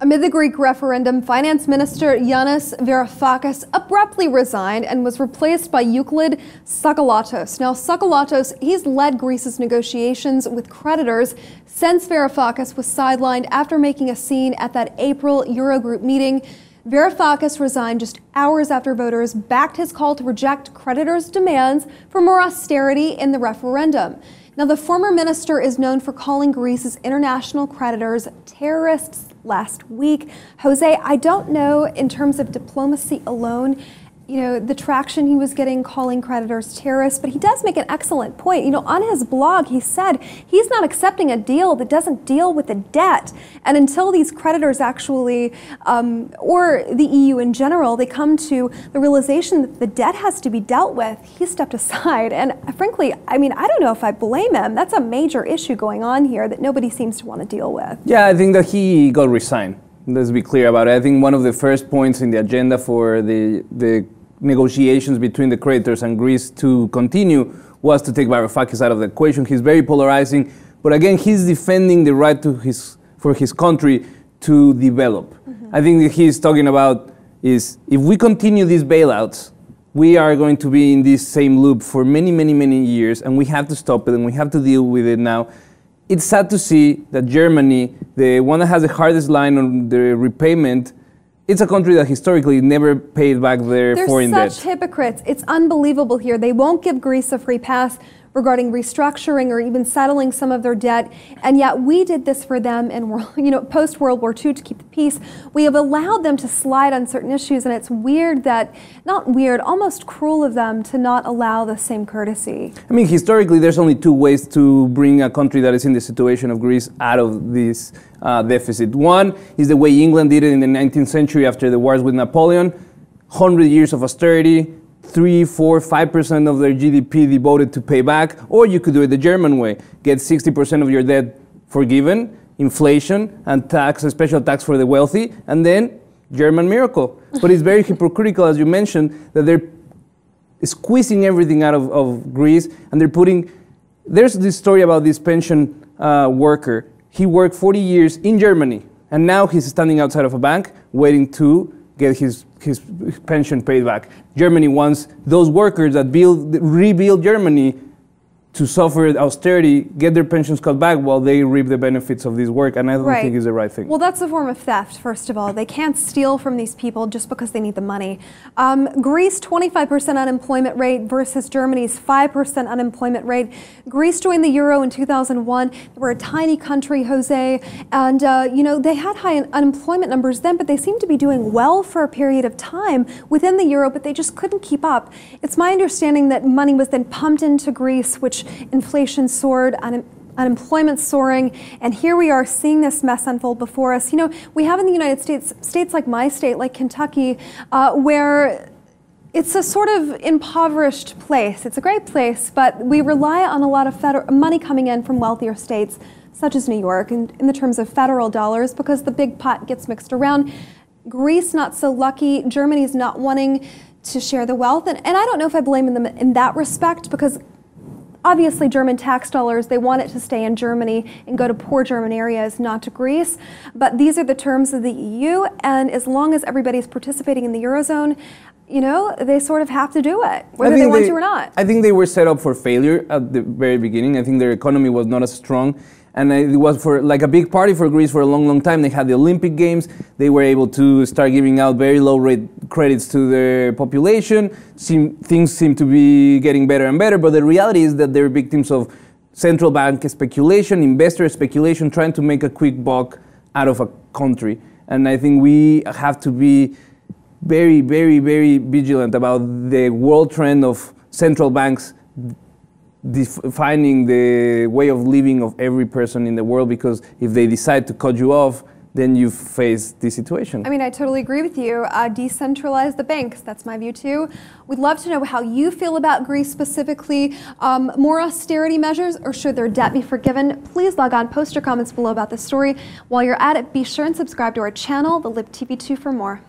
Amid the Greek referendum, Finance Minister Yanis Varoufakis abruptly resigned and was replaced by Euclid Tsakalotos. Now, Tsakalotos, he's led Greece's negotiations with creditors since Varoufakis was sidelined after making a scene at that April Eurogroup meeting. Varoufakis resigned just hours after voters backed his call to reject creditors' demands for more austerity in the referendum. Now, the former minister is known for calling Greece's international creditors terrorists last week. Jose, I don't know in terms of diplomacy alone, the traction he was getting calling creditors terrorists, but he does make an excellent point. On his blog, he said he's not accepting a deal that doesn't deal with the debt. And until these creditors actually, or the EU in general, they come to the realization that the debt has to be dealt with, he stepped aside. And frankly, I don't know if I blame him. That's a major issue going on here that nobody seems to want to deal with. Yeah, I think that he got resigned. Let's be clear about it. I think one of the first points in the agenda for the negotiations between the creditors and Greece to continue was to take Varoufakis out of the equation. He's very polarizing, but again, he's defending the right for his country to develop. I think that he's talking about is if we continue these bailouts, we are going to be in this same loop for many, many, many years, and we have to stop it, and we have to deal with it now. It's sad to see that Germany, the one that has the hardest line on the repayment, it's a country that historically never paid back their foreign debt. They're such hypocrites. It's unbelievable here. They won't give Greece a free pass regarding restructuring or even settling some of their debt, and yet we did this for them in post-World War II to keep the peace. We have allowed them to slide on certain issues, and it's weird that, not weird, almost cruel of them to not allow the same courtesy. Historically, there's only two ways to bring a country that is in the situation of Greece out of this deficit. One is the way England did it in the 19th century after the wars with Napoleon, 100 years of austerity, 3, 4, 5% of their GDP devoted to pay back, or you could do it the German way, get 60% of your debt forgiven, inflation, and tax, a special tax for the wealthy, and then German miracle. But it's very hypocritical, as you mentioned, that they're squeezing everything out of Greece, and there's this story about this pension worker. He worked 40 years in Germany, and now he's standing outside of a bank waiting to get his pension paid back. Germany wants those workers that rebuild Germany to suffer austerity, get their pensions cut back while they reap the benefits of this work, and I don't think it's the right thing. Well, that's a form of theft, first of all. They can't steal from these people just because they need the money. Greece, 25% unemployment rate versus Germany's 5% unemployment rate. Greece joined the euro in 2001. They were a tiny country, Jose, and they had high unemployment numbers then, but they seemed to be doing well for a period of time within the euro, but they just couldn't keep up. It's my understanding that money was then pumped into Greece, which inflation soared, unemployment soaring, and here we are seeing this mess unfold before us. We have in the United States, states like my state, like Kentucky, where it's a sort of impoverished place. It's a great place, but we rely on a lot of money coming in from wealthier states, such as New York, in the terms of federal dollars, because the big pot gets mixed around. Greece, not so lucky. Germany's not wanting to share the wealth, and I don't know if I blame them in that respect, because obviously, German tax dollars, they want it to stay in Germany and go to poor German areas, not to Greece. But these are the terms of the EU, and as long as everybody's participating in the Eurozone, they sort of have to do it, whether they want to or not. I think they were set up for failure at the very beginning. I think their economy was not as strong. And it was for like a big party for Greece for a long, long time. They had the Olympic Games. They were able to start giving out very low rate credits to their population. Things seem to be getting better and better. But the reality is that they're victims of central bank speculation, investor speculation, trying to make a quick buck out of a country. And I think we have to be very, very, very vigilant about the world trend of central banks defining the way of living of every person in the world, because if they decide to cut you off, then you face this situation. I totally agree with you. Decentralize the banks. That's my view too. We'd love to know how you feel about Greece specifically. More austerity measures, or should their debt be forgiven? Please log on, post your comments below about this story. While you're at it, be sure and subscribe to our channel, the LibTV2, for more.